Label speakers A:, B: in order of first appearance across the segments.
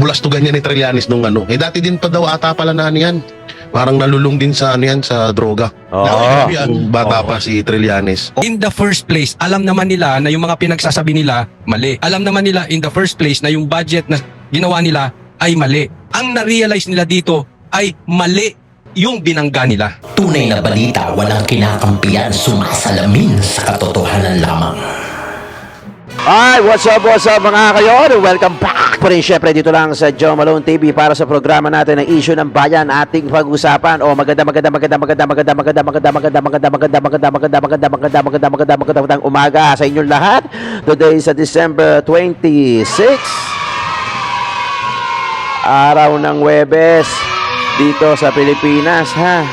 A: bulastugan niya ni Trillanes nung ano. Eh dati din pa daw ata pala na ano yan. Parang nalulung din sa ano yan, sa droga. Yung bata pa si Trillanes.
B: In the first place, alam naman nila na yung mga pinagsasabi nila, mali. Alam naman nila in the first place na yung budget na ginawa nila ay mali. Ang na-realize nila dito ay mali yung binangga nila.
C: Tunay na balita, walang kinakampiyan, sumasalamin sa katotohanan lamang.
D: Alright, what's up mga kayon? Welcome back pa rin syempre dito lang sa Joe Malone TV para sa programa natin ng issue ng bayan ating pag-usapan. Magandang umaga sa inyong lahat. Today is December 26, araw ng Huwebes dito sa Pilipinas, ha?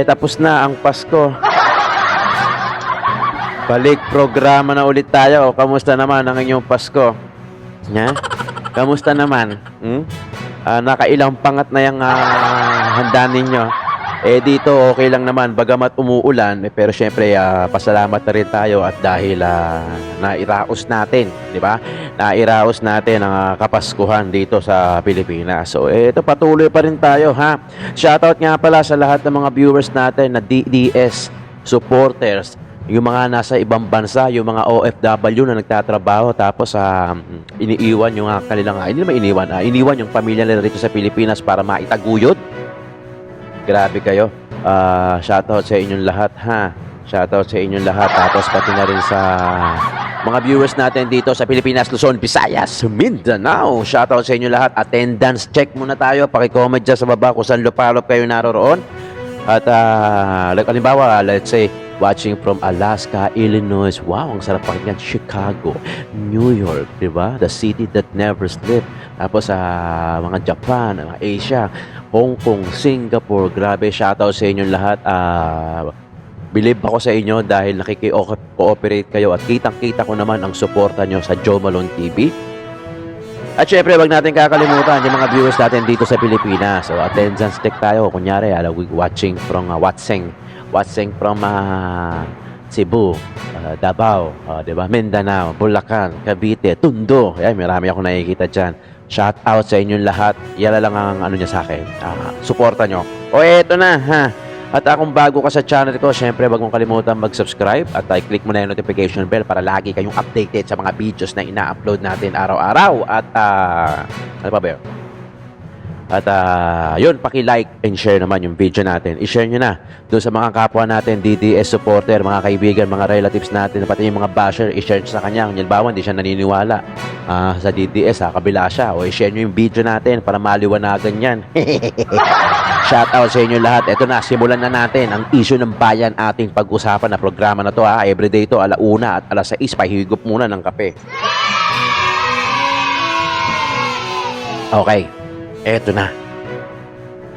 D: Tapos na ang Pasko. Balik programa na ulit tayo. Kamusta naman ang inyong Pasko? Kamusta naman? Nakailang pangat na yung handa ninyo? Dito okay lang naman. Bagamat umuulan, pero syempre pasalamat na rin tayo at dahil nairaos natin, di ba? Nairaos natin ang Kapaskuhan dito sa Pilipinas. So, ito patuloy pa rin tayo, ha? Shoutout nga pala sa lahat ng mga viewers natin na DDS supporters. Yung mga nasa ibang bansa, yung mga OFW na nagtatrabaho tapos iniiwan yung kanilang, hindi naman iniwan yung pamilya nila rito sa Pilipinas para maitaguyod. Grabe kayo. Shoutout sa inyong lahat, ha? Shoutout sa inyong lahat. Tapos pati na rin sa mga viewers natin dito sa Pilipinas, Luzon, Visayas, Mindanao. Shoutout sa inyong lahat. Attendance check muna tayo. Paki-comment dyan sa baba kung saan lupalop kayo naroroon. At halimbawa, let's say, watching from Alaska, Illinois, wow, ang sarap pakinggan, Chicago, New York, di ba? The city that never sleep. Tapos sa mga Japan, mga Asia, Hong Kong, Singapore, grabe, shoutout sa inyong lahat. Believe ako sa inyo dahil nakiki-cooperate kayo at kitang-kita ko naman ang suporta nyo sa Joe Malone TV. At syempre, wag natin kakalimutan yung mga viewers natin dito sa Pilipinas. So, attendance check tayo. Kunyari, watching from watching from Cebu, Davao, diba? Mindanao, Bulacan, Cavite, Tondo. Ay, marami akong nakikita dyan. Shout out sa inyong lahat. Yan lang ang ano niya sa akin. Suporta nyo. Eto na, ha? At kung bago ka sa channel ko, syempre, wag mong kalimutan mag-subscribe at click mo na yung notification bell para lagi kayong updated sa mga videos na ina-upload natin araw-araw. At, ano pa ba yun? At yun, paki-like and share naman yung video natin. I-share nyo na doon sa mga kapwa natin, DDS supporter, mga kaibigan, mga relatives natin, pati yung mga basher, i-share nyo sa kanya. Kung bawa, hindi siya naniniwala sa DDS, kabila siya. O i-share nyo yung video natin para maliwanagan yan. Shout out sa inyo lahat. Ito na, simulan na natin ang issue ng bayan ating pag-usapan na programa na to. Everyday to, 1:00 at 6:00, pahigop muna ng kape. Okay. Eto na.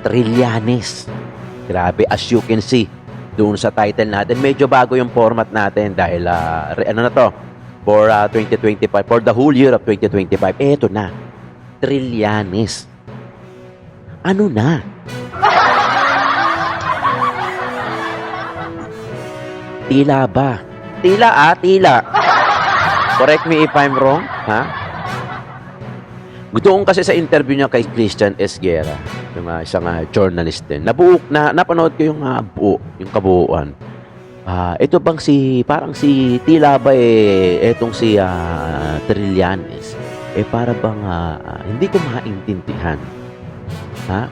D: Trillanes. Grabe, as you can see, doon sa title natin, medyo bago yung format natin dahil, ano na to, for 2025, for the whole year of 2025. Eto na. Trillanes. Ano na? Tila ba? Tila. Correct me if I'm wrong, ha? Gusto kasi sa interview niya kay Christian Esguerra, yung isang journalist din. Napanood ko yung buo, yung kabuuan. Ito bang parang si tila ba etong si Trillanes, para bang hindi ko maintindihan.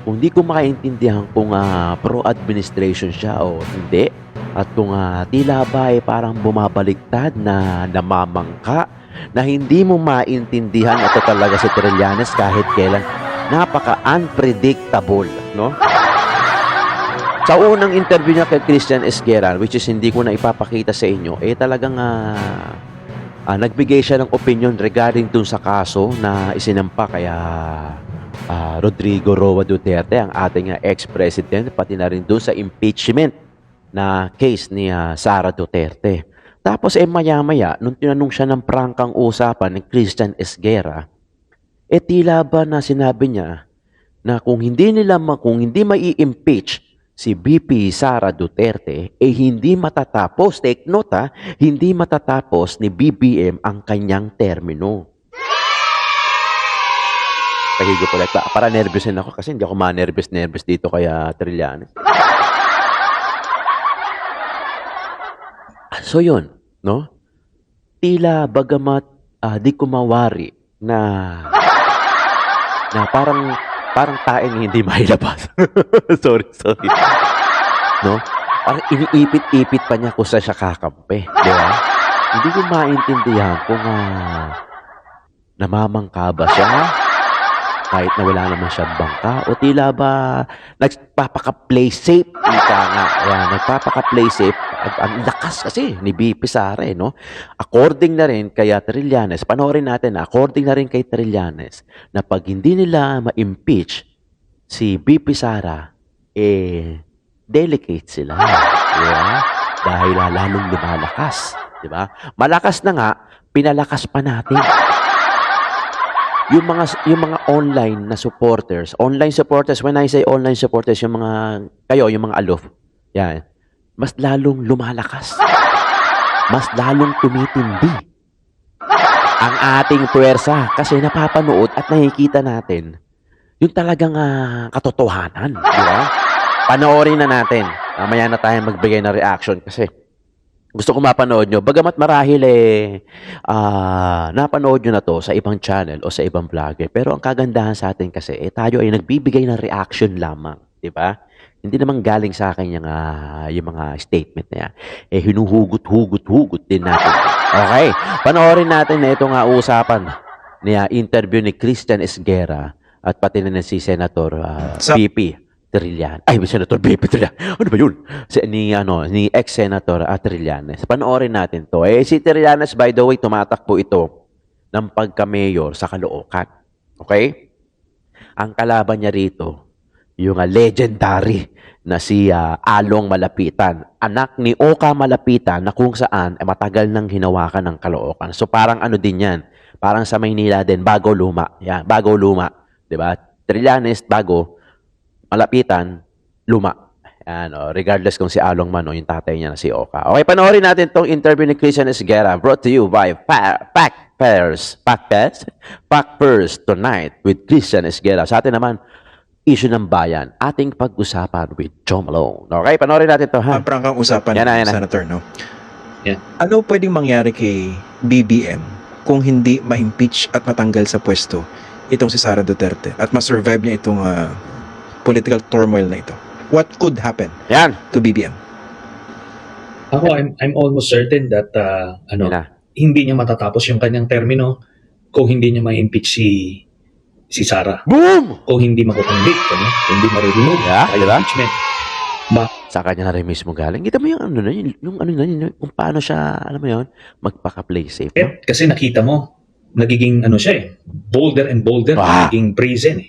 D: Kung hindi ko maintindihan kung pro-administration siya o hindi, at kung tila ba parang bumabaliktad na namamangka, na hindi mo maintindihan ito talaga si Trillanes kahit kailan. Napaka-unpredictable, no? Sa unang interview niya kay Christian Esguerra, which is hindi ko na ipapakita sa inyo, talagang nagbigay siya ng opinion regarding dun sa kaso na isinampa kaya Rodrigo Roa Duterte, ang ating ex-president, pati na rin dun sa impeachment na case ni Sara Duterte. Tapos maya-maya, nung tinanong siya ng prangkang usapan ni Christian Esguerra, tila ba na sinabi niya na kung hindi mai-impeach si VP Sara Duterte, hindi matatapos, take note hindi matatapos ni BBM ang kanyang termino. Pahigo ulit. Para nervousin ako kasi hindi ako ma-nervous dito kaya Trillanes. So yun, no? Tila bagamat di kumawari na parang taeng hindi mailabas. sorry. No? Parang iniipit-ipit pa niya kung saan siya kakampi. Di ba? Hindi ko maintindihan kung namamangka ba siya kahit na wala naman siyang bangka o tila ba nagpapaka-play safe ika nga. Ayan, nagpapaka-play safe at ang lakas kasi ni BP Sara no? According na rin kay Trillanes, panoorin natin according na rin kay Trillanes na pag hindi nila ma-impeach si BP Sara delicate sila. Di ba? Dahil lalong lumalakas. Di ba? Malakas na nga, pinalakas pa natin. Yung mga online supporters, when I say online supporters, yung mga aloof, yan, mas lalong lumalakas. Mas lalong tumitindi ang ating puwersa kasi napapanood at nakikita natin yung talagang katotohanan, di ba? Panoorin na natin. Mamaya na tayo magbigay ng reaction kasi gusto ko mapanood nyo. Bagamat marahil napanood nyo na to sa ibang channel o sa ibang vlogger. Pero ang kagandahan sa atin kasi, tayo ay nagbibigay ng reaction lamang. Diba? Hindi naman galing sa akin yung mga statement na yan. Hinuhugot-hugot din natin. Okay, panoorin natin na itong usapan niya interview ni Christian Esguerra at pati na si Senator PP Trillanes. Ay, Senator BP Trillanes. Ano ba yun? Ni ex-Senator Trillanes. Panoorin natin to. Si Trillanes, by the way, tumatakbo ito ng pagka-mayor sa Caloocan. Okay? Ang kalaban niya rito, yung legendary na si Along Malapitan. Anak ni Oka Malapitan na kung saan matagal nang hinawakan ng Caloocan. So parang ano din yan. Parang sa Maynila din, bago-luma. Yan, bago-luma. Diba? Trillanes, bago. Malapitan, luma. Regardless kung si Along man o yung tatay niya na si Oka. Okay, panoorin natin tong interview ni Christian Esguerra brought to you by Pack First tonight with Christian Esguerra. Sa atin naman, issue ng bayan, ating pag-usapan with Joe Malone. Okay, panoorin natin to ha.
E: Prangkang usapan
D: Yan na.
E: Senator, no?
F: Yeah.
E: Ano pwedeng mangyari kay BBM kung hindi ma-impeach at matanggal sa pwesto itong si Sara Duterte at ma-survive niya itong political turmoil na ito? What could happen
D: Yan.
E: to BBM?
F: Ako, I'm almost certain that
D: Yan na.
F: hindi niya matatapos yung kanyang termino kung hindi niya ma-impeach si Sara.
D: Boom!
F: Kung hindi makukonvict, hindi ma-remove
D: Yeah,
F: by
D: diba?
F: impeachment.
D: Sa kanya na rin mismo galing. Kita mo yung kung paano siya, alam mo yun, magpaka-play safe. No?
F: Kasi nakita mo, nagiging siya bolder and bolder, nagiging brazen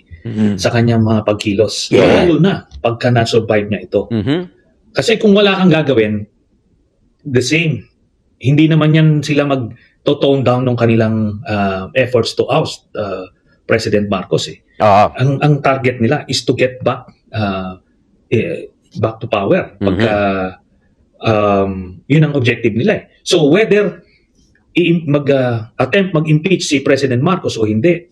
F: sa kanyang mga pagkilos.
D: Yeah.
F: Lalo na pagka na-survive niya ito.
D: Mm-hmm.
F: Kasi kung wala kang gagawin, the same. Hindi naman yan sila mag-tone down ng kanilang efforts to oust President Marcos. Ang target nila is to get back to power. Pagka yun ang objective nila. So whether attempt mag-impeach si President Marcos o hindi,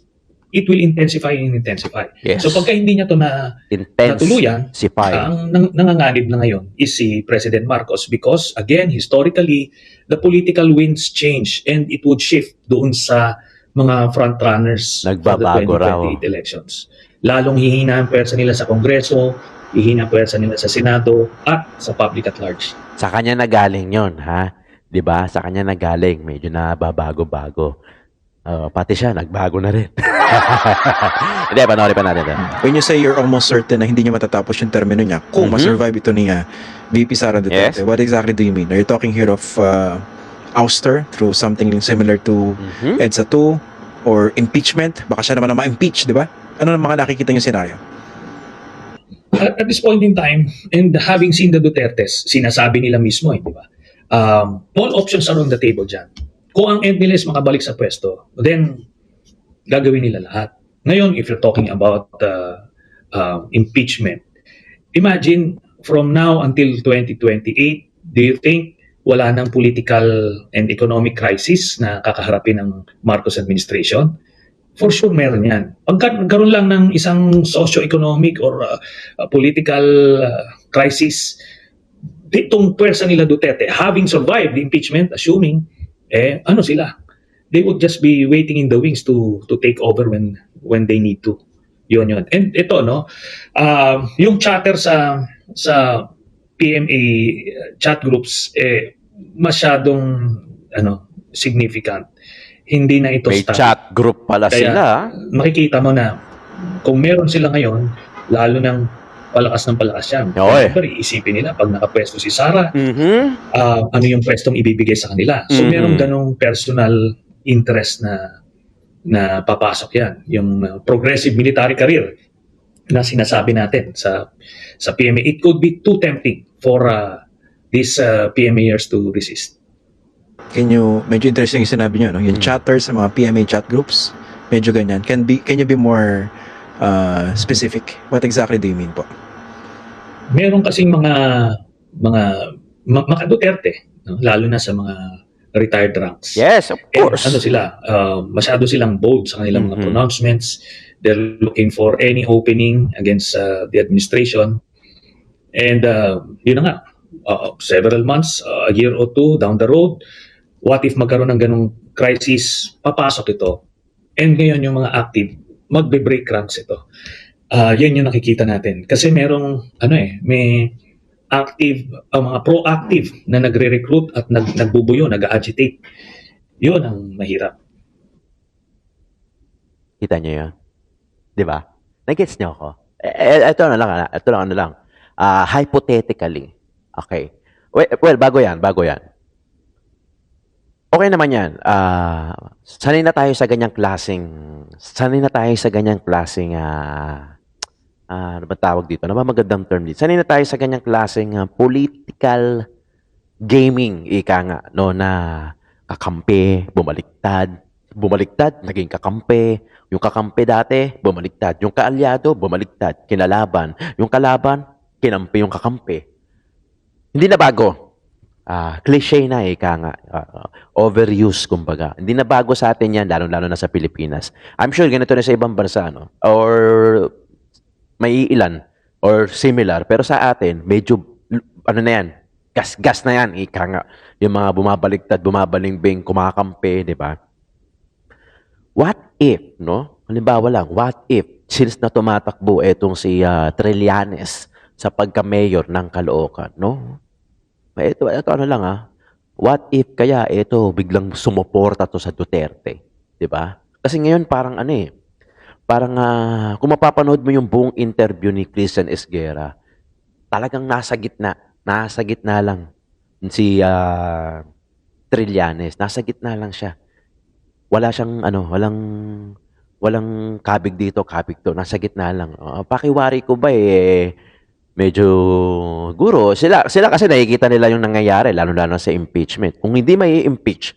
F: it will intensify and intensify.
D: Yes.
F: So pagka hindi niya to natuluyan, ang nanganganib na ngayon is si President Marcos because again, historically, the political winds change and it would shift doon sa mga frontrunners for the
D: Nagbabago
F: 2028 elections. Lalong hihina ang pwersa nila sa Kongreso, hihina ang pwersa nila sa Senado at sa public at large.
D: Sa kanya na galing yun, ha? 'Di ba? Sa kanya na galing, medyo na babago-bago. Pati siya, nagbago na rin. Hindi, panoorin pa natin.
E: When you say you're almost certain na hindi niya matatapos yung termino niya, kung ma-survive ito ni VP Sara Duterte,
D: Yes.
E: what exactly do you mean? Are you talking here of ouster through something similar to EDSA 2 or impeachment? Baka siya naman na ma-impeach, di ba? Ano ang mga nakikita niyo senaryo?
F: At this point in time, and having seen the Dutertes, sinasabi nila mismo, di ba? All options are on the table dyan. Kung ang end nila is makabalik sa pwesto, then gagawin nila lahat. Ngayon, if you're talking about impeachment, imagine from now until 2028, do you think wala nang political and economic crisis na kakaharapin ng Marcos administration? For sure meron yan. Pagka nagkaroon lang ng isang socio-economic or political crisis, ditong pwersa nila Duterte, having survived the impeachment, assuming, ano sila? They would just be waiting in the wings to take over when they need to. Yun. And ito, no, yung chatter sa PMA chat groups, masyadong significant. Hindi na ito
D: May
F: static.
D: chat group pala
F: Kaya,
D: sila.
F: makikita mo na kung meron sila ngayon, lalo ng palakas ng palakas yan.
D: Oo, eh.
F: Siyempre, isipin nila pag nakapwesto si Sara,
D: Mhm.
F: ano yung pwestong ibibigay sa kanila. So,
D: Mhm.
F: meron ganong personal interest na papasok yan. Yung progressive military career na sinasabi natin sa PMA. It could be too tempting for these PMAers to resist.
E: Medyo interesting yung sinabi nyo, no? Yung chatter sa mga PMA chat groups, medyo ganyan. Can you be more specific? What exactly do you mean po?
F: Meron kasing mga Duterte, no? Lalo na sa mga retired ranks.
D: Yes, of course.
F: Ano sila, masyado silang bold sa kanilang mga
D: Mhm.
F: pronouncements. They're looking for any opening against the administration. And yun na nga, several months, a year or two down the road, what if magkaroon ng ganong crisis, papasok ito. And ngayon yung mga active, magbe-break ranks ito. Yan yung nakikita natin. Kasi merong, may active, mga proactive na nagre-recruit at nagbubuyo, nag-agitate. Yun ang mahirap.
D: Kita nyo yun? Di ba? Nag-gets nyo ako? Ito lang. Hypothetically. Okay. Well, bago yan. Okay naman yan. Sanay na tayo sa ganyang klaseng ano ba tawag dito? Ano ba magandang term dito? Sanay na tayo sa ganyang klaseng political gaming, ika nga, no, na kakampi, bumaliktad, naging kakampi, yung kakampi dati, bumaliktad, yung kaalyado, bumaliktad, kinalaban, yung kalaban, kinampi yung kakampi. Hindi na bago. Cliche na ika nga. Overuse, kumbaga. Hindi na bago sa atin yan, lalo-lalo na sa Pilipinas. I'm sure ganito na sa ibang bansa, no? Or may ilan, or similar. Pero sa atin, medyo, na yan, gas na yan, ika nga. Yung mga bumabaliktad, bumabalingbing, kumakampi, di ba? What if, no? Halimbawa lang, what if, since na tumatakbo etong si Trillanes sa pagka-mayor ng Caloocan, no? Ito what if kaya ito biglang sumuporta to sa Duterte, 'di ba? Kasi ngayon parang kung mapapanood mo yung buong interview ni Christian Esguerra, talagang nasa gitna lang si Trillanes, nasa gitna lang siya. Wala siyang walang kabig dito, kabig to, nasa gitna lang. Pakiwari ko ba medyo guro sila kasi nakikita nila yung nangyayari lalo sa impeachment. Kung hindi may impeach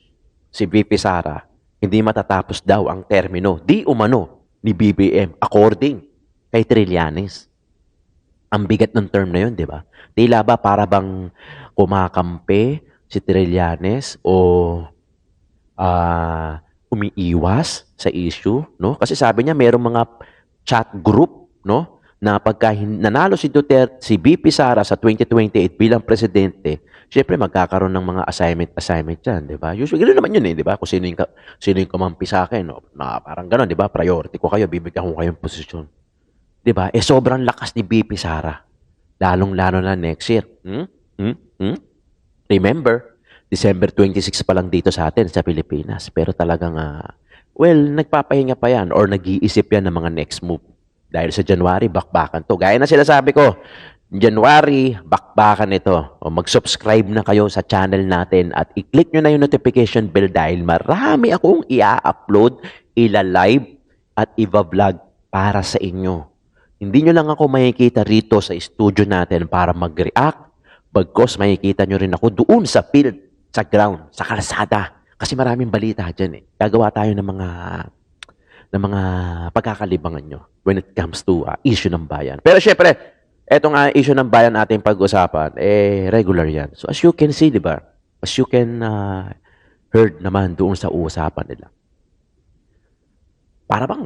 D: si VP Sara, hindi matatapos daw ang termino di umano ni BBM according kay Trillanes. Ang bigat ng term na yun, di ba? Tila ba para bang kumakampi si Trillanes o umiiwas sa issue, no? Kasi sabi niya mayroong mga chat group, no? Na pagka nanalo si Duterte, si VP Sara sa 2028 bilang presidente, syempre magkakaroon ng mga assignment yan, di ba? Usually, ganoon naman yun di ba? Kung sino yung kumampi sa akin, no? Na parang gano'n, di ba? Priority ko kayo, bibigyan ko kayong posisyon. Di ba? Sobrang lakas ni VP Sara. Lalong-lalo na next year. Remember, December 26 pa lang dito sa atin, sa Pilipinas. Pero talagang, nagpapahinga pa yan or nag-iisip yan ng mga next move. Dahil sa January, bakbakan to. Gaya na sila sabi ko, January, bakbakan ito. O mag-subscribe na kayo sa channel natin at i-click nyo na yung notification bell dahil marami akong i-upload, ila-live at i-vlog para sa inyo. Hindi nyo lang ako makikita rito sa studio natin para mag-react. Bagkos makikita nyo rin ako doon sa field, sa ground, sa kalsada. Kasi maraming balita dyan Gagawa tayo ng mga pagkakalibangan nyo when it comes to issue ng bayan. Pero syempre, etong issue ng bayan natin pag-usapan, regular yan. So as you can see, di ba? As you can heard naman doon sa usapan nila. para bang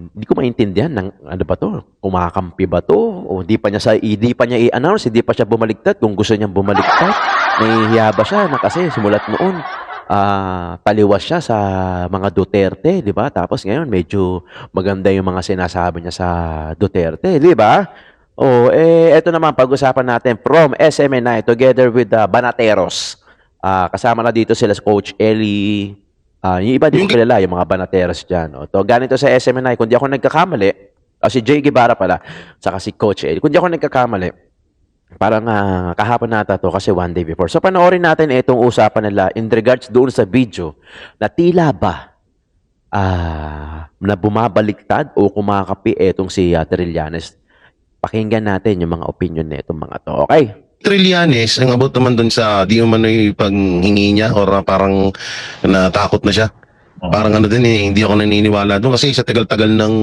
D: hindi ko maintindihan ng ano ba to? Kumakampi ba to? O hindi pa niya i-announce, hindi pa siya bumaliktad kung gusto niyang bumaliktad. Nahihiya ba siya na kasi simulat noon taliwas siya sa mga Duterte, di ba? Tapos ngayon medyo maganda yung mga sinasabi niya sa Duterte, di ba? Eto naman pag-usapan natin from SMNI together with the Banateros. Kasama na dito sila Coach Eli. Yung iba di ko kilala, yung mga Banateros dyan. To, ganito sa SMNI, kung di ako nagkakamali, si Jay Guevara pala, saka si Coach Eli, kung di ako nagkakamali, parang kahapon nata to kasi one day before. So panoorin natin itong usapan nila in regards doon sa video na tila ba na bumabaliktad o kumakapi itong si Trillanes. Pakinggan natin yung mga opinion na itong mga to. Okay?
A: Trillanes, ang abot naman dun sa di umano yung paghingi niya or parang natakot na siya. Parang ano din hindi ako naniniwala doon kasi sa tagal-tagal ng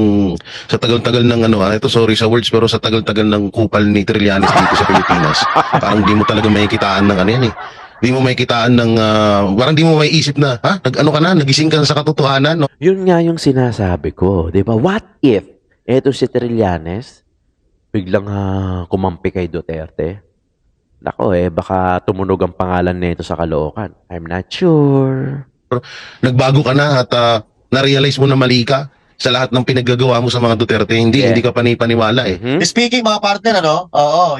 A: ito sorry sa words pero sa tagal-tagal ng kupal ni Trillanes dito sa Pilipinas. Parang di mo talaga makikitaan ng ano yan eh. Di mo makikitaan ng parang di mo maiisip na nag-ano ka na, nagising ka na sa katotohanan, no?
D: Yun nga yung sinasabi ko, 'di ba? What if eto si Trillanes biglang kumampi kay Duterte? Nako baka tumunog ang pangalan nito sa Caloocan. I'm not sure.
A: Nagbago ka na at na-realize mo na mali ka sa lahat ng pinaggagawa mo sa mga Duterte. Hindi ka panipaniwala eh.
G: Speaking mga partner,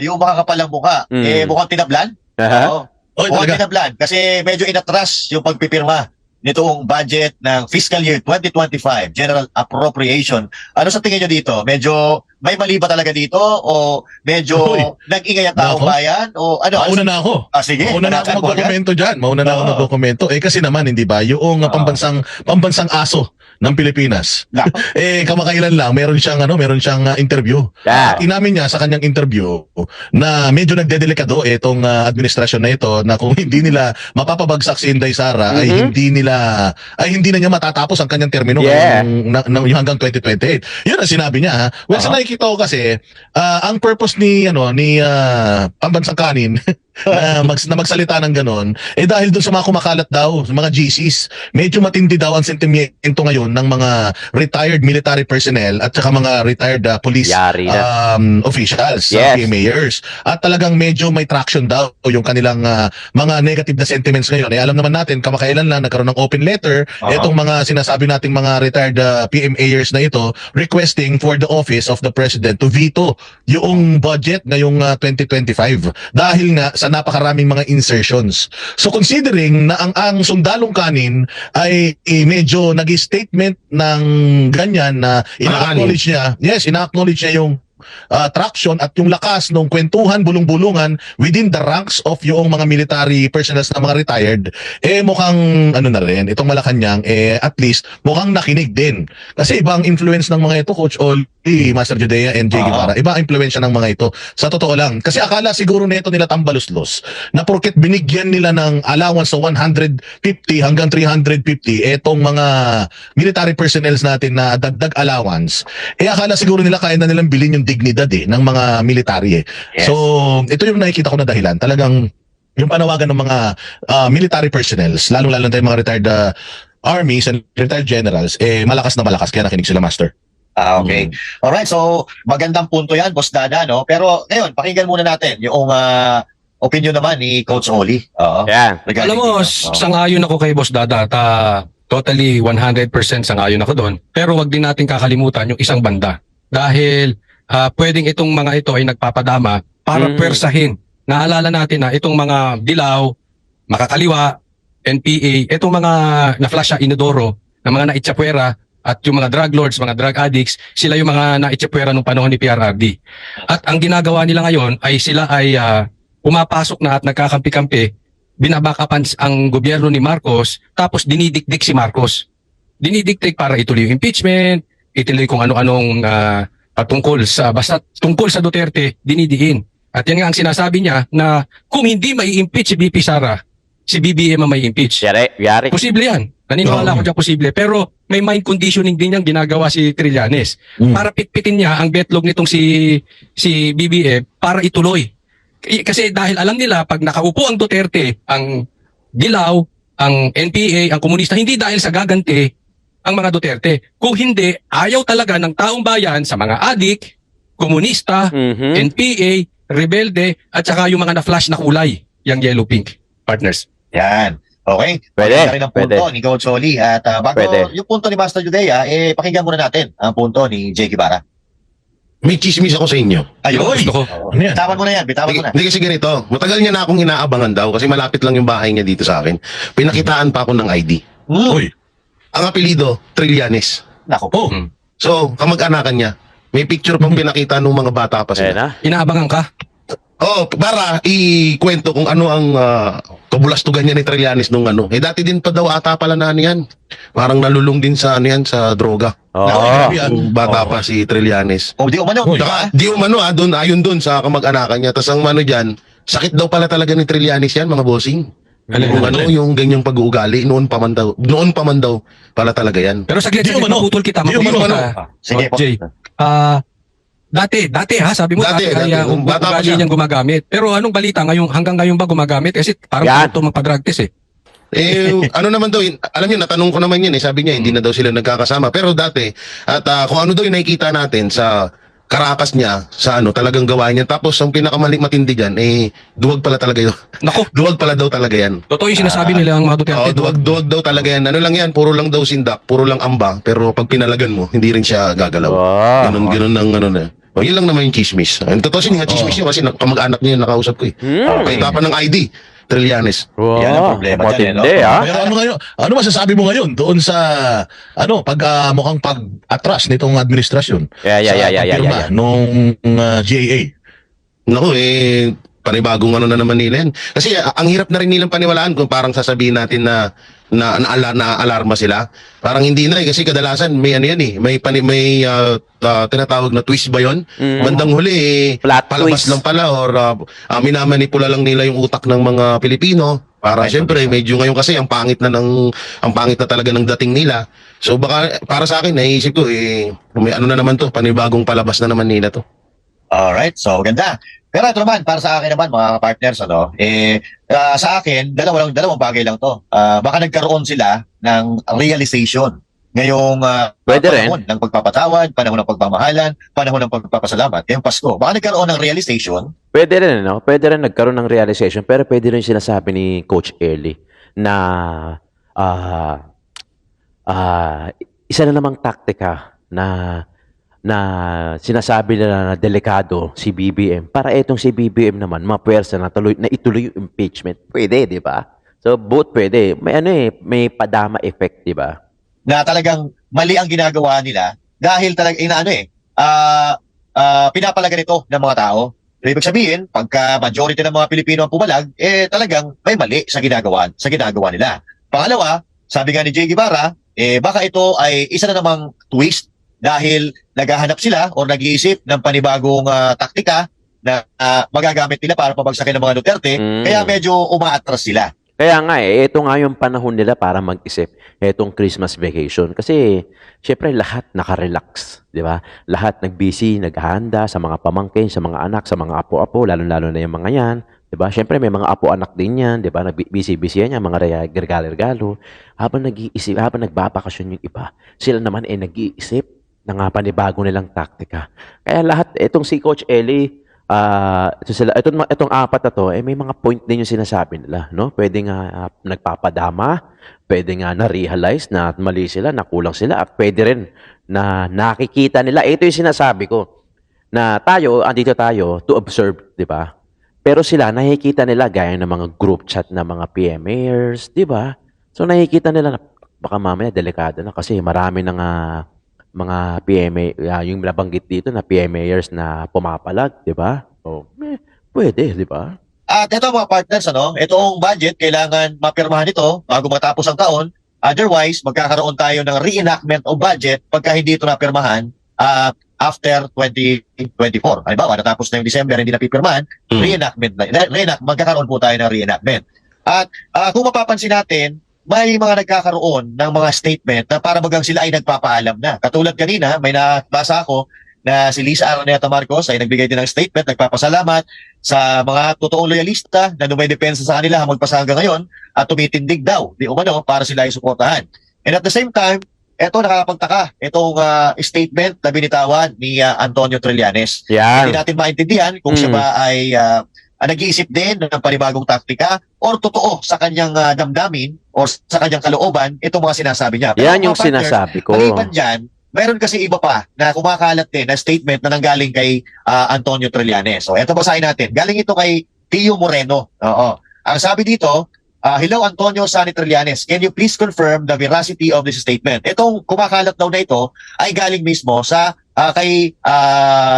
G: yung makakapalang mukha, mukhang tinablan. Oo.
A: Oy,
G: Mukhang
A: talaga.
G: tinablan kasi medyo inatras yung pagpipirma nitong budget ng fiscal year 2025, General Appropriation. Ano sa tingin nyo dito? Medyo may mali ba talaga dito? O medyo nag-ingay ang taong
H: Nako.
G: bayan? O ano?
H: Mauna na ako.
G: Sige.
H: Mauna na ako magdokumento dyan. Mauna na ako
G: Oo.
H: magdokumento. Kasi naman, hindi ba? Yung pambansang aso ng Pilipinas.
G: Nako.
H: Kamakailan lang, meron siyang interview.
D: Yeah.
H: Inamin niya sa kanyang interview na medyo nagdedelikado itong administrasyon na ito na kung hindi nila mapapabagsak si Inday Sara ay hindi na niya matatapos ang kanyang termino
D: Yeah.
H: yung hanggang 2028. Yun ang sinabi niya. Well, sa nakikita ko kasi ang purpose ni pambansang kanin na magsalita ng ganon dahil dun sa mga kumakalat daw, sa mga GCs, medyo matindi daw ang sentimento ngayon ng mga retired military personnel at saka mga retired police
D: Yari na.
H: officials,
D: Yes.
H: mayors. At talagang medyo may traction daw yung kanilang mga negative na sentiments ngayon. Alam naman natin, kamakailan lang nagkaroon ng open letter itong mga sinasabi nating mga retired PMAers na ito requesting for the office of the president to veto yung budget ngayong 2025 dahil nga sa napakaraming mga insertions. So considering na ang sundalong kanin ay medyo nag-statement ng ganyan na ina-acknowledge niya yung traction at yung lakas ng kwentuhan, bulong-bulungan within the ranks of yung mga military personnel na mga retired, mukhang na rin, itong Malacanang, at least, mukhang nakinig din. Kasi ibang influence ng mga ito, Coach Oli, Master Judea, and Jay Guevara, iba ang influensya ng mga ito. Sa totoo lang. Kasi akala siguro nito nila tambaluslos na porket binigyan nila ng allowance sa 150 hanggang 350, etong mga military personnel natin na dagdag allowance, akala siguro nila kaya na nilang bilhin yung dignidad ng mga military
D: Yes.
H: So, ito yung nakikita ko na dahilan. Talagang yung panawagan ng mga military personnel, lalo-lalo na yung mga retired armies and retired generals, malakas na malakas. Kaya nakinig sila, Master.
G: Okay. Alright, so magandang punto yan, Boss Dada, no? Pero ngayon, pakinggan muna natin yung opinion naman ni Coach Oli.
D: Yan.
B: Alam mo, sangayon ako kay Boss Dada at totally 100% sangayon ako doon. Pero wag din natin kakalimutan yung isang banda. Dahil pwedeng itong mga ito ay nagpapadama para pwersahin. Naalala natin na itong mga dilaw, makakaliwa, NPA, itong mga na-flash sa inodoro, na mga naitsapwera, at yung mga drug lords, mga drug addicts, sila yung mga naitsapwera nung panahon ni PRRD. At ang ginagawa nila ngayon ay sila ay pumapasok na at nagkakampi-kampi, binabakapan ang gobyerno ni Marcos, tapos dinidikdik si Marcos. Dinidikdik para ituloy yung impeachment, ituloy kung ano-anong tungkol sa Duterte, dinidiin. At yan nga ang sinasabi niya na kung hindi may impeach si BP Sara, si BBM ang may impeach.
D: Yari.
B: Posible yan. Naniniwala ko dyan posible. Pero may mind conditioning din niyang ginagawa si Trillanes. Para pitpitin niya ang betlog nitong si BBM para ituloy. Kasi dahil alam nila pag nakaupo ang Duterte, ang Dilaw, ang NPA, ang komunista, hindi dahil sa gaganti ang mga Duterte. Kung hindi, ayaw talaga ng taong bayan sa mga adik, komunista,
D: Mhm.
B: NPA, rebelde, at saka yung mga na-flash na kulay, yung yellow pink partners.
G: Yan. Okay?
D: Pwede,
G: Pakinggan rin ang punto
D: pwede.
G: ni Coach Oli. At bago
D: Pwede.
G: yung punto ni Master Judea, pakinggan muna natin ang punto ni Jay Guevara.
A: May chismis ako sa inyo.
G: Ayun.
B: Gusto ko.
G: Oo.
H: Ano yan?
G: Bitawan mo na yan. Bitawan mo na.
A: Hindi kasi ganito, matagal niya na akong inaabangan daw kasi malapit lang yung bahay niya dito sa akin. Pinakitaan pa ako ng ID.
H: Uy.
A: Ang apelido, Trillanes.
G: Nako.
H: Oh.
A: So, kamag-anakan niya. May picture pang pinakita nung mga bata pa
D: Ayan
A: sila.
D: na.
B: Inaabangan ka?
A: Oh, para ikwento kung ano ang kabulastugan niya ni Trillanes nung ano. Dati din pa daw ata pala na ano yan. Parang nalulung din sa ano yan, sa droga.
D: Oo.
A: Ang bata pa si Trillanes.
G: O, di umano.
H: Uy.
G: Di ba?
A: Saka, di umano doon, ayon doon sa kamag-anakan niya. Tapos ang ano dyan, sakit daw pala talaga ni Trillanes yan, mga bossing. Yung ano, yung ganyang pag-uugali, noon pa man daw pala talaga yan.
B: Pero saglit,
H: Di umano.
B: maputol kita.
H: Di
B: Maputol
H: umano.
B: ka.
G: Sige po.
B: Jay. Dati ha, sabi mo
A: Dati,
B: dati kaya
A: dati. Bata pa
B: ugali
A: siya.
B: niyang gumagamit. Pero anong balita hanggang ngayon ba gumagamit? Kasi parang
D: Yan.
B: ito magpa-drug test eh.
A: Ano naman daw, alam niyo, natanong ko naman yan sabi niya, hindi na daw sila nagkakasama. Pero dati, at kung ano daw yung nakikita natin sa karakas niya, sa ano, talagang gawa niya. Tapos, ang matindi dyan, duwag pala talaga yun.
B: Nako,
A: Duwag pala daw talaga yan.
B: totoo yung sinasabi nila ang mga Duterte.
A: Duwag daw talaga yan. Ano lang yan, puro lang daw sindak, puro lang amba. Pero pag pinalagan mo, hindi rin siya gagalaw.
D: Wow.
A: Ganun ang ano na. O, yun lang naman yung chismis. Ang totoo siya, chismis niya kasi kamag-anak niya yung nakausap ko eh.
D: Hmm.
A: Pakita pa ng ID, Trillanes.
D: Wow.
G: Yan ang problema dyan,
D: Matindi, ah.
H: Pero ano ngayon? Ano masasabi mo ngayon doon sa mukhang pag-atras nitong administrasyon
D: Yeah.
H: sa pagpirma nung GAA?
A: Naku, panibagong ano na naman nila yan. Kasi ang hirap na rin nilang paniwalaan kung parang sasabihin natin na alarma sila. Parang hindi na kasi kadalasan may ano yan may tinatawag na twist ba yon?
D: Mm.
A: Bandang huli
D: Plot
A: palabas
D: twist.
A: lang pala or minamanipula lang nila yung utak ng mga Pilipino. Para syempre medyo ngayon kasi ang pangit na talaga ng dating nila. So baka para sa akin naisip ko may ano na naman to, panibagong palabas na naman nila to.
G: Alright, so ganda. Pero ito naman, para sa akin naman, mga partners, sa akin, dalawang bagay lang to. Baka nagkaroon sila ng realization ngayong
D: Pwede
G: panahon ng pagpapatawad, panahon ng pagmamahalan, panahon ng pagpapasalamat, ngayong Pasko. Baka nagkaroon ng realization.
D: Pwede rin, no? Pwede rin nagkaroon ng realization, pero pwede rin sinasabi ni Coach Eli na isa na namang taktika na sinasabi nila na delikado si BBM. Para etong si BBM naman, mapuwersa na ituloy yung impeachment. Pwede, di ba? So, both pwede. May padama effect, di ba?
G: Na talagang mali ang ginagawa nila dahil talagang pinapalagan ito ng mga tao. Ibig sabihin, pagka majority ng mga Pilipino ang pumalag, talagang may mali sa ginagawa nila. Pangalawa, sabi nga ni Jay Guevara, baka ito ay isa na namang twist dahil naghahanap sila o nag-iisip ng panibagong taktika na magagamit nila para pabagsakin ng mga Duterte, kaya medyo umaatras sila.
D: Kaya nga ito nga yung panahon nila para mag-isip etong Christmas vacation. Kasi, syempre, lahat nakarelax, di ba? Lahat nag-busy, naghahanda sa mga pamangkin, sa mga anak, sa mga apo-apo, lalo-lalo na yung mga yan. Di ba? Syempre, may mga apo-anak din yan, di ba? Busy-busy yan, mga regalo-regalo. Habang nag-iisip, habang nagbabakasyon yung iba, sila naman nag-iisip ng panibago nilang taktika. Kaya lahat, itong si Coach Eli, itong apat na to, may mga point din yung sinasabi nila, no? Pwede nga nagpapadama, pwede nga na-realize na mali sila, nakulang sila, at pwede rin na nakikita nila. Ito yung sinasabi ko, na andito tayo to observe, di ba? Pero sila, nakikita nila gaya ng mga group chat na mga PMAers, di ba? So nakikita nila na baka mamaya delikado na kasi marami ng mga PMA, yung nabanggit dito na PMAers na pumapalag, di ba? O, pwede, di ba?
G: At ito mga partners, itong budget, kailangan mapirmahan ito bago matapos ang taon. Otherwise, magkakaroon tayo ng reenactment of budget pagka hindi ito napirmahan after 2024. Halimbawa, natapos na yung December, hindi napipirmahan, magkakaroon po tayo ng reenactment. At kung mapapansin natin, may mga nagkakaroon ng mga statement na para bagang sila ay nagpapaalam na. Katulad kanina, may nabasa ako na si Lisa Araneta Marcos ay nagbigay din ng statement, nagpapasalamat sa mga totoong loyalista na dumidepensa sa kanila magpasa hanggang ngayon at tumitindig daw, di umano, para sila ay suportahan. And at the same time, eto nakakapagtaka, itong statement na binitawan ni Antonio Trillanes. Hindi
D: Yan.
G: natin maintindihan kung siya ba ay nag-iisip din ng panibagong taktika or totoo sa kanyang damdamin or sa kanyang kalooban itong mga sinasabi niya. Pero
D: Yan yung
G: mga partner,
D: sinasabi ko.
G: maliban dyan, meron kasi iba pa na kumakalat din na statement na nanggaling kay Antonio Trillanes. So, eto basahin natin. Galing ito kay Tio Moreno. Oo. Ang sabi dito, hello Antonio Sani Trillanes, can you please confirm the veracity of this statement? Itong kumakalat daw na ito ay galing mismo sa kay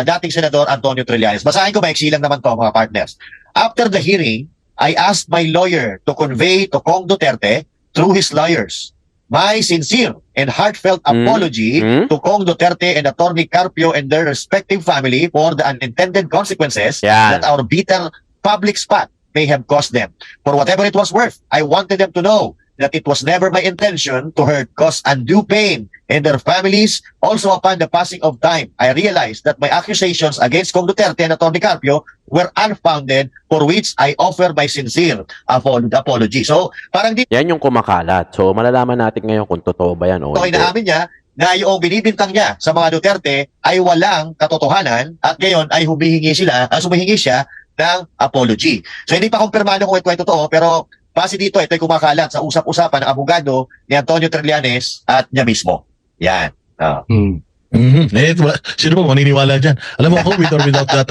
G: dating Senador Antonio Trillanes. Basahin ko, maiksi lang naman to mga partners. After the hearing, I asked my lawyer to convey to Kong Duterte through his lawyers my sincere and heartfelt apology to Kong Duterte and Attorney Carpio and their respective family for the unintended consequences
D: Yan.
G: that our bitter public spot may have caused them. For whatever it was worth, I wanted them to know that it was never my intention to hurt, cause undue pain in their families. Also, upon the passing of time, I realized that my accusations against Kong Duterte and Atty. Carpio were unfounded, for which I offer my sincere apology. So, parang dito
D: Yan yung kumakalat. So, malalaman natin ngayon kung totoo ba yan o
G: ay
D: hindi.
G: naamin niya na yung binibintang niya sa mga Duterte ay walang katotohanan at ngayon ay humihingi siya ng apology. So, hindi pa kumpirmado kung ito ay totoo, pero base dito, ito ay kumakalat sa usap-usapan ng abogado ni Antonio Trillanes at niya mismo. Yan.
H: Sino ba maniniwala dyan? Alam mo ako, with or without that,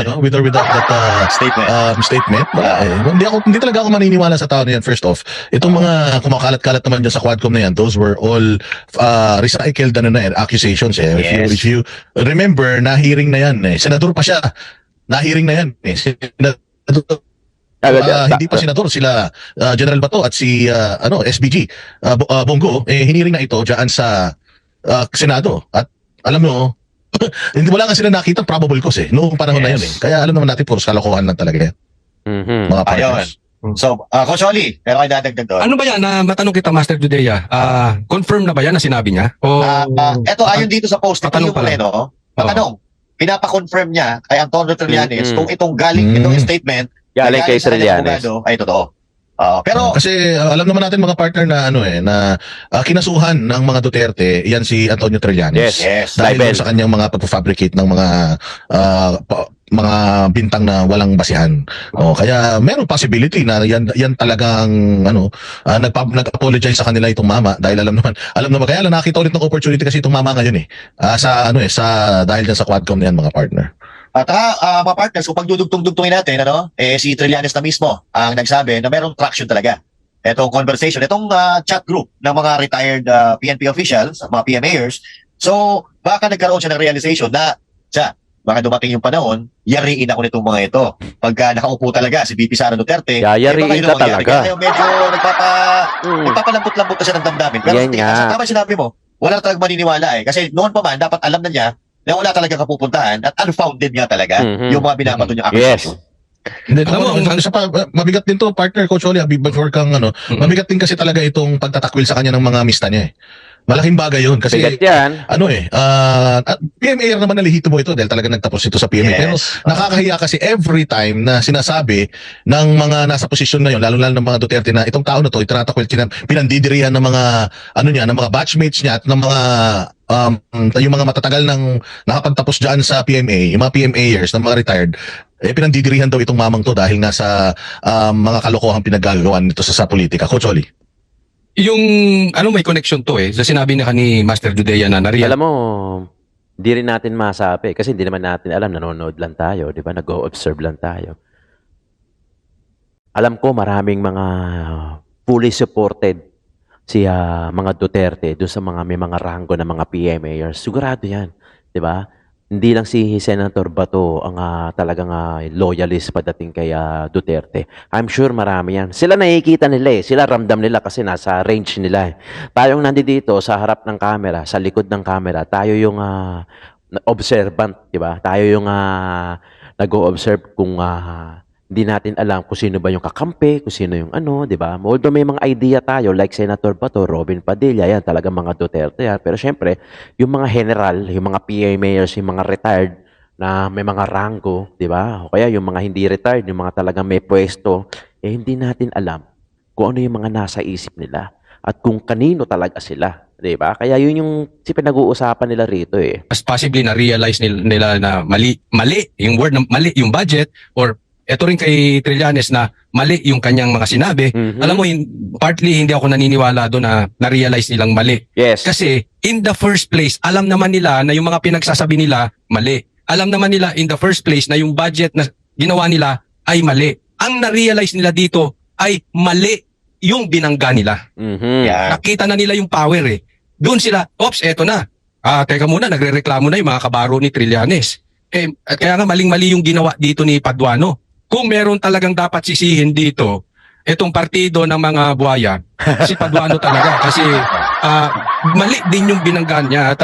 G: Statement.
H: statement, wala eh. Hindi talaga ako maniniwala sa tao na yan, first off. Itong mga kumakalat-kalat naman dyan sa Quadcom na yan, those were all recycled accusations eh.
G: Yes.
H: If you remember, na-hearing na yan eh. Senador pa siya. Na-hearing na yan eh. Hindi pa senador sila General Bato at si SBG Bongo hiniring na ito diyan sa Senado at alam mo hindi wala nga sila nakita probable cause noong panahon na yun eh. Kaya alam naman natin puros kalokohan lang talaga yan. Mga partners.
G: So, Coach Oli, pero kayo dadagdag doon.
B: Ano ba yan? Matanong kita, Master Judea. Confirm na ba yan na sinabi niya? O,
G: Ito, ayon dito sa post ni
B: Patanong
G: Tio
B: pa lang.
G: Moreno, patanong, pinapa-confirm niya kay Antonio Trillanes kung itong itong statement
D: Galing kay
G: sa kanyang
D: Trillanes.
G: abogado ay totoo. Pero
H: Kasi alam naman natin mga partner na na kinasuhan ng mga Duterte yan si Antonio Trillanes.
G: yes,
H: Dahil
D: libel.
H: sa kanyang mga pagfabricate ng mga bintang na walang basihan. Kaya meron possibility na yan talagang nag-apologize sa kanila itong mama dahil alam naman kaya lang nakita ulit ng opportunity kasi itong mama ngayon sa dahil dyan sa Quadcom na yan mga partner.
G: At mga partners, kung pagdudugtong-dugtungin natin, si Trillanes na mismo ang nagsabi na merong traction talaga. Itong conversation, itong chat group ng mga retired PNP officials, mga PMAers. So, baka nagkaroon siya ng realization na, baka dumating yung panahon, yariin ako nitong mga ito. Pagka nakaupo talaga si VP Sara Duterte,
D: Yayariin
G: baka
D: ka
G: yun ang mangyari.
D: talaga.
G: Kaya medyo nagpapalambot-lambot na siya ng damdamin. Pero
D: Yan nga.
G: tama sinabi mo, wala talagang maniniwala eh. Kasi noon pa man, dapat alam na niya na wala talaga kapupuntahan at unfounded nga talaga yung mga binabato niya
D: Yes.
G: accusation.
H: Hindi,
B: Alam mo,
H: isa pa, mabigat din to, partner, Coach Oli, before kang mabigat din kasi talaga itong pagtatakwil sa kanya ng mga mista niya eh. Malaking bagay yun kasi
D: Bigat yan.
H: PMA naman nalihito mo ito dahil talaga nagtapos ito sa PMA. Pero nakakahiya kasi every time na sinasabi ng mga nasa posisyon na yun, lalo-lalo ng mga Duterte na itong tao na to, itinatakwil, pinandidirihan ng mga, ng mga batchmates niya at ng mga yung mga matatagal ng nakapagtapos dyan sa PMA, yung mga PMAers na mga retired, pinandidirihan daw itong mamang to dahil nga sa mga kalokohang pinaggagawa nito sa politika. Coach Oli.
B: yung, may connection to sa sinabi na ni Master Judea na
D: Alam mo, hindi rin natin masabi kasi hindi naman natin alam, nanonood lang tayo, di ba? Nag-o-observe lang tayo. Alam ko maraming mga fully supported si mga Duterte doon sa may mga ranggo ng mga PMAers. Sigurado yan, di ba? Hindi lang si Senator Bato ang talagang loyalist pagdating kay Duterte. I'm sure marami yan. Sila nakikita nila Sila ramdam nila kasi nasa range nila Tayong nandito sa harap ng camera, sa likod ng camera, tayo yung observant, di ba? Tayo yung nag-o-observe kung hindi natin alam kung sino ba yung kakampi, kung sino yung di ba? Although may mga idea tayo, like Senator Bato, Robin Padilla, yan, talagang mga Duterte yan. Pero syempre, yung mga general, yung mga PMAers, yung mga retired na may mga rango, di ba? O kaya yung mga hindi retired, yung mga talagang may pwesto, hindi natin alam kung ano yung mga nasa isip nila at kung kanino talaga sila 'Di ba? Kaya yun yung pinag-uusapan nila rito eh.
B: Mas possibly na-realize nila na mali yung word na mali yung budget, or eto rin kay Trillanes na mali yung kanyang mga sinabi.
D: Mhm.
B: Alam mo, partly hindi ako naniniwala doon na na-realize nilang mali.
D: Yes.
B: Kasi in the first place, alam naman nila na yung mga pinagsasabi nila mali. Alam naman nila in the first place na yung budget na ginawa nila ay mali. Ang na-realize nila dito ay mali yung binangga nila.
D: Mhm.
G: Yan.
B: Nakita na nila yung power eh. Doon sila, ops, eto na. Teka muna, nagrereklamo na yung mga kabaro ni Trillanes. Kaya nga maling-mali yung ginawa dito ni Paduano. Kung meron talagang dapat sisihin dito, etong partido ng mga buhaya, si Paduano talaga. Kasi mali din yung binangga niya at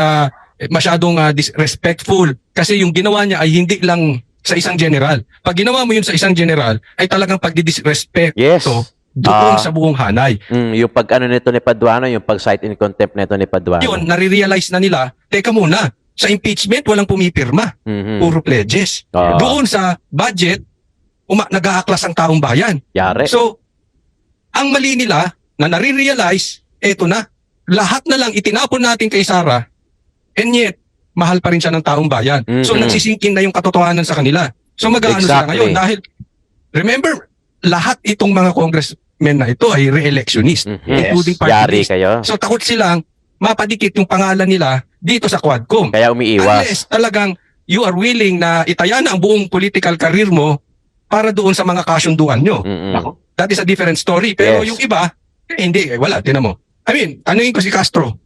B: masyadong disrespectful. Kasi yung ginawa niya ay hindi lang sa isang general. Pag ginawa mo yun sa isang general, ay talagang pagdi-disrespect
D: Yes.
B: doon sa buong hanay.
D: Yung pag ano nito ni Paduano, yung pag cite in contempt nito ni Paduano.
B: Yun, nare-realize na nila, teka muna, sa impeachment walang pumipirma,
D: Mhm.
B: puro pledges.
D: Oo.
B: Doon sa budget, nag-aaklas ang taong bayan.
D: Yari.
B: So, ang mali nila na nare-realize, eto na, lahat na lang itinapon natin kay Sara, and yet, mahal pa rin siya ng taong bayan. So,
D: Mhm.
B: nagsisingkin na yung katotohanan sa kanila. So, mag-aano sila
D: Exactly.
B: ngayon dahil, remember, lahat itong mga congressmen na ito ay re-electionist,
D: Mhm.
B: including party
D: Yari
B: list.
D: kayo.
B: So, takot silang mapadikit yung pangalan nila dito sa Quadcom.
D: Kaya umiiwas.
B: Unless talagang you are willing na itaya na ang buong political career mo para doon sa mga kasunduan nyo.
D: Mhm.
B: That is a different story. Pero
D: Yes.
B: yung iba, hindi, wala, tinan mo. I mean, tanungin ko si Castro.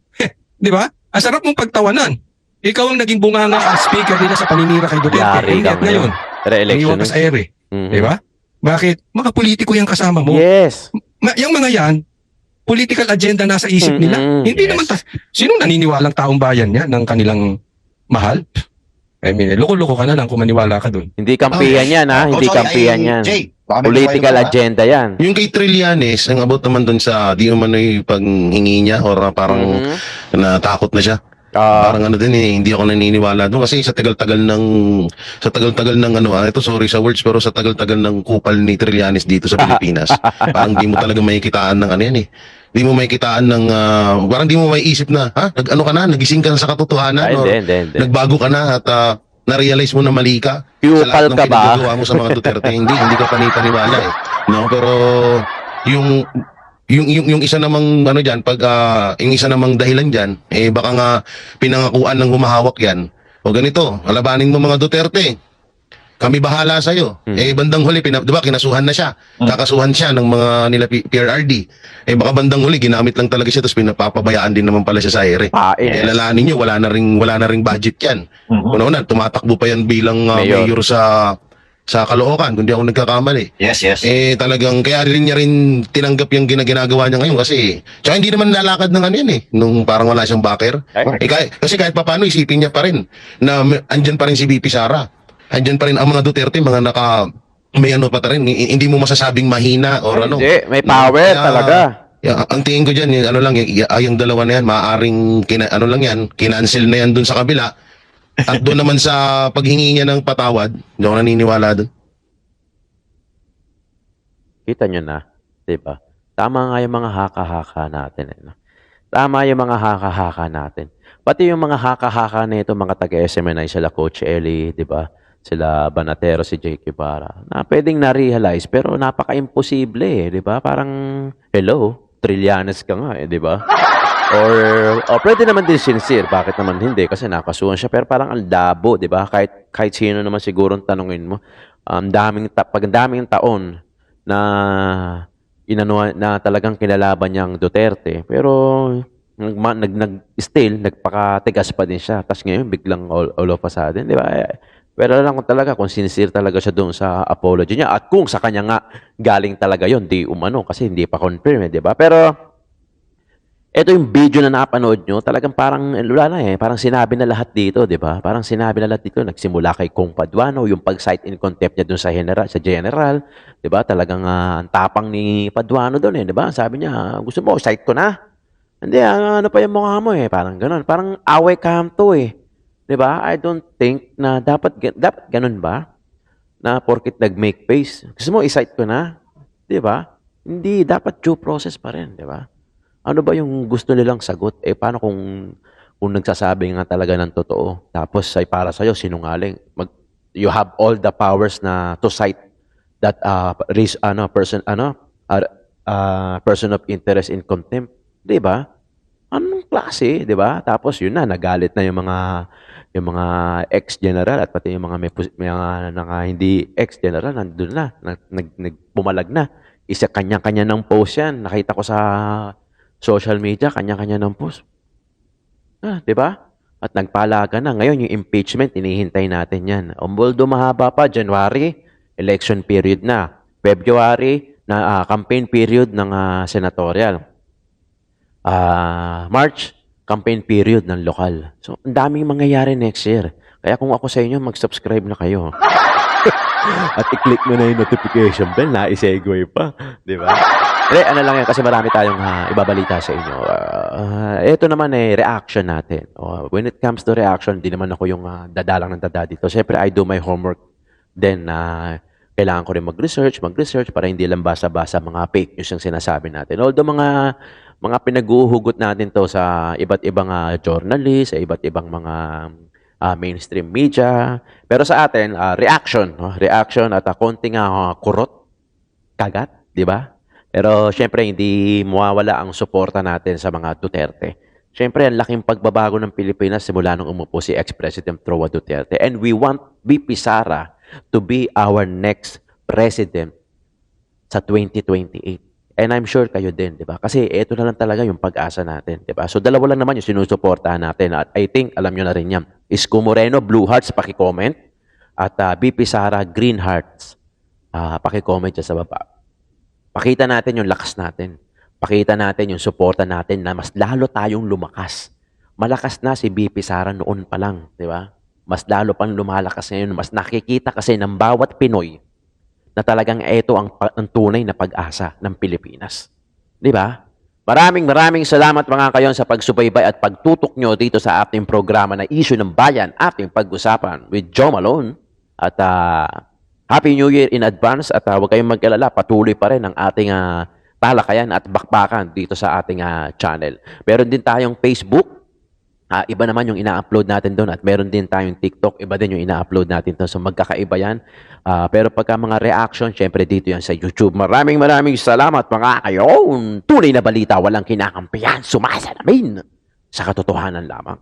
B: Di ba? Ang sarap mong pagtawanan. Ikaw ang naging bunganga as speaker nila sa paninira kay Duterte.
D: Yari
B: And yet
D: ka
B: ngayon,
D: Re-election.
B: iniwan ka sa ere.
D: Mhm.
B: Di ba? Bakit? Mga politiko yung kasama mo.
D: Yes.
B: Yung mga yan, political agenda nasa isip nila.
D: Mm-mm.
B: Hindi naman, sino naniniwalang taong bayan yan ng kanilang mahal? I mean, loko-loko ka na lang kung maniwala ka dun.
D: Hindi kampihan yan ha. Hindi
G: Oh, sorry,
D: kampihan yan.
G: Jay, baka may
D: Political
G: kumain ka ba?
D: agenda yan.
A: Yung kay Trillanes, ang abot naman dun sa di umano yung paghingi niya or parang
D: Mhm.
A: natakot na siya.
D: Ah,
A: Parang ano din hindi ako naniniwala doon kasi sa tagal-tagal ng ito sorry sa words pero sa tagal-tagal ng kupal ni Trillanes dito sa Pilipinas. Parang di mo talaga makikitaan ng ano yan eh. Di mo makikitaan ng parang di mo maiisip na nag-ano ka na, nagising ka na sa katotohanan or
D: hindi.
A: nagbago ka na at na-realize mo na mali ka sa
D: Kupal
A: lahat ng
D: ka ba?
A: pinagagawa mo sa mga Duterte. Hindi ka panipaniwala eh. No, pero yung isa namang ano diyan pag yung isa namang dahilan diyan baka nga pinangakuan ng humahawak yan. O ganito, alabanin mo mga Duterte. Kami bahala sa iyo. Bandang huli 'di ba kinasuhan na siya. Kakasuhan siya ng mga nila PRRD. Baka bandang huli ginamit lang talaga siya tapos pinapapabayaan din naman pala siya sa ere.
D: Pain.
A: Lalanin niyo wala na ring budget yan. Una-una tumatakbo pa yan bilang
D: Mayor.
A: mayor sa Caloocan, kung di ako nagkakamali.
G: Yes, yes.
A: Talagang kaya rin niya rin tinanggap yung ginagawa niya ngayon kasi tsaka hindi naman nalakad ng ano yan nung parang wala siyang backer. Kasi kahit papaano isipin niya pa rin na andyan pa rin si VP Sara. Andyan pa rin ang mga Duterte, mga may ano pa rin, hindi mo masasabing mahina or ano.
D: Hindi, may power
A: Kaya,
D: talaga.
A: Ang tingin ko diyan, yung dalawa na yan, maaaring kinancel na yan dun sa kabila. At doon naman sa paghingi niya ng patawad, hindi ako naniniwala doon.
D: Kita nyo na, di ba? Tama nga yung mga haka-haka natin. No? Tama yung mga haka-haka natin. Pati yung mga haka-haka nito, mga taga-SMNI, sila Coach Eli, di ba? Sila Banatero, si Jake Ibarra, na pwedeng na-realize, pero napaka-imposible di ba? Parang, hello, Trillanes ka nga di ba? Or pwede naman din sincere, bakit naman hindi? Kasi nakasuhan siya, pero parang ang labo, di ba? Kahit sino naman siguro tanungin mo, pag daming taon na na talagang kinalaban niyang Duterte, pero still nagpakatigas pa din siya. Tapos ngayon biglang all of a sudden, di ba? Pero alam ko talaga kung sincere talaga siya doon sa apology niya at kung sa kanya nga galing talaga yon, di umano kasi hindi pa confirm, di ba? Pero ito yung video na napanood nyo, talagang parang, wala na parang sinabi na lahat dito, di ba? Parang sinabi na lahat dito, nagsimula kay Kong Paduano, yung pag-cite in contempt niya dun sa general, di ba? Talagang ang tapang ni Paduano dun di ba? Sabi niya, gusto mo, cite ko na. Hindi, ano pa yung mukha mo parang ganun. Parang away kamto di ba? I don't think na dapat ganun ba? Na porkit nag-make face, gusto mo, i-cite ko na, di ba? Hindi, dapat due process pa rin, di ba? Ano ba yung gusto nilang sagot? Eh, paano kung nagsasabi nga talaga ng totoo, tapos ay para sa'yo sinungaling? You have all the powers na to cite that person of interest in contempt. Di ba? Anong klase, di ba? Tapos yun na, nagalit na yung mga ex-general at pati yung mga hindi ex-general, nandun na, nagpumalag na. Isa kanya-kanya ng post yan. Nakita ko sa social media, kanya-kanya ng post. Di ba? At nagpalaga na. Ngayon, yung impeachment, hinihintay natin yan. Although mahaba pa, January, election period na. February, campaign period ng senatorial. March, campaign period ng lokal. So, ang daming mangyayari next year. Kaya kung ako sa inyo, mag-subscribe na kayo. At i-click mo na yung notification bell, na-segue pa. Di ba? Pero ano lang yan, kasi marami tayong ibabalita sa inyo. Ito naman reaction natin. When it comes to reaction, di naman ako yung dadalang ng dada dito. Siyempre, I do my homework. Then, kailangan ko rin mag-research para hindi lang basa-basa mga fake news yung sinasabi natin. Although mga pinag-uhugot natin to sa iba't ibang journalist, sa iba't ibang mga mainstream media. Pero sa atin, reaction at konting kurot, kagat, di ba? Pero syempre, hindi mawawala ang suporta natin sa mga Duterte. Syempre, ang laking pagbabago ng Pilipinas simula nung umupo si ex-President Roa Duterte. And we want VP Sara to be our next president sa 2028. And I'm sure kayo din, di ba? Kasi ito na lang talaga yung pag-asa natin, di ba? So dalawa lang naman yung sinusuportahan natin. At I think, alam nyo na rin yan. Isko Moreno, Blue Hearts, paki-comment. At VP Sara, Green Hearts, paki-comment dyan sa baba. Pakita natin yung lakas natin. Pakita natin yung suporta natin na mas lalo tayong lumakas. Malakas na si VP Sara noon pa lang, di ba? Mas lalo pang lumalakas ngayon. Mas nakikita kasi ng bawat Pinoy na talagang ito ang tunay na pag-asa ng Pilipinas. Di ba? Maraming salamat mga kayon sa pagsubaybay at pagtutok nyo dito sa ating programa na Issue ng Bayan, ating pag-usapan with Joe Malone. At Happy New Year in advance at huwag kayong mag-alala, patuloy pa rin ang ating talakayan at bakbakan dito sa ating channel. Meron din tayong Facebook. Iba naman yung ina-upload natin doon at meron din tayong TikTok, iba din yung ina-upload natin doon. So magkakaiba yan. Pero pagka mga reaction, syempre dito yan sa YouTube. Maraming salamat mga kayon. Tunay na balita, walang kinakampihan, sumasalamin sa katotohanan lamang.